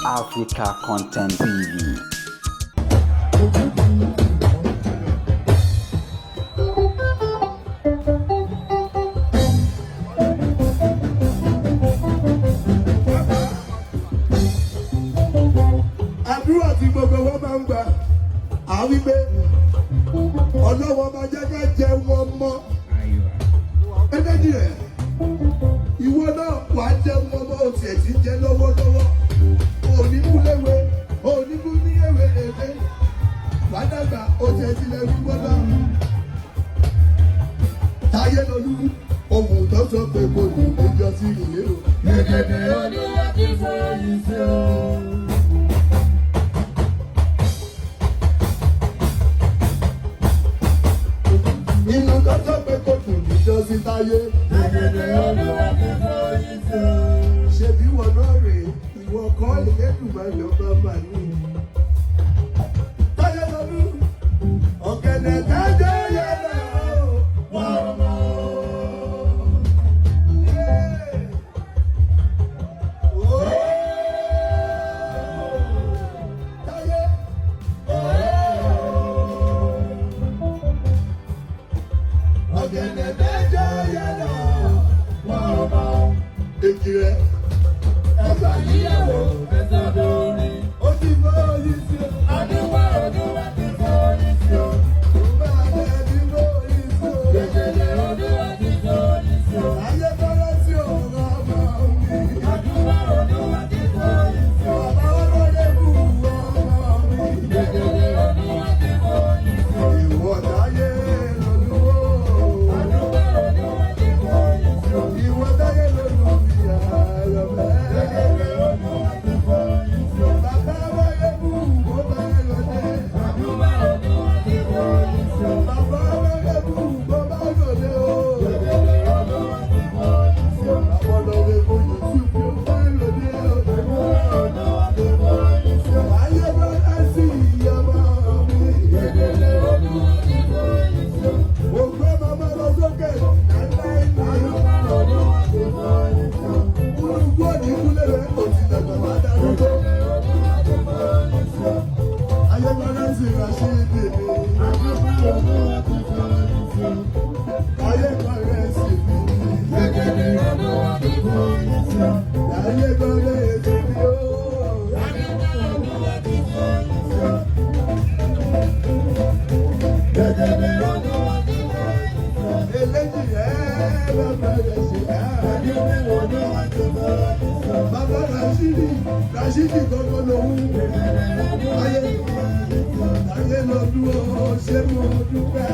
Africa Content TV. Àdúrà tí gbogbo wọn máa ń gbà á wípé ọlọ́wọ́ máa jẹ́ ká jẹ wọn mọ́. Méjèèjì rẹ̀ ìwọ náà wàá jẹ wọn mọ́ oṣù ẹ̀ tí ń jẹ lọ́wọ́lọ́wọ́. Òní kú léwe, òní kú ní ewé èdè. Wàá dàgbà oṣù ẹ̀ tí lè rí gbọ́dọ̀. Táyé lolú ohun tó sọ pé kò ní ìjọ sí ìlérò. Gẹ́gẹ́ Olúwa ti fọyín sí o. Inú tọ́jọ́ pé kò tún níjọ́ sí táyé. Gẹ́gẹ́ Olúwa ti fọyín sí o. Ṣebí wọn náà rèé, ìwọ kọ́ ìlédùmarè ọba màlúù. Táyé lolú, ọ̀gẹ̀dẹ̀ tájọ́ yẹn náà wọ́n mọ̀. Ekire, ẹ̀ka yíyẹ̀wò ẹ̀sán lórí. Ó ti fọ́ oyin sí o. Adúwà Olúwa ti fọ́ oyin sí o. Òun àgbẹ̀ ti fọ́ oyin sí o. Gègèlè Olúwa ti fọ́ oyin sí o. Ayé bọ́lá sí òun ọmọ mi. Adúwà Olúwa ti fọ́ oyin sí o. Bàbá ọlọ́dẹ kù ọmọ mi. Gègèlè Olúwa ti fọ́ oyin sí o. Ìwọ táyé lolúwo. Adúwà Olúwa ti fọ́ oyin sí o. Ìwọ táyé lolúwo. Bàbá Rashidi gbogbo lòun ayé lọ́dún ó ṣe mú dúpẹ́.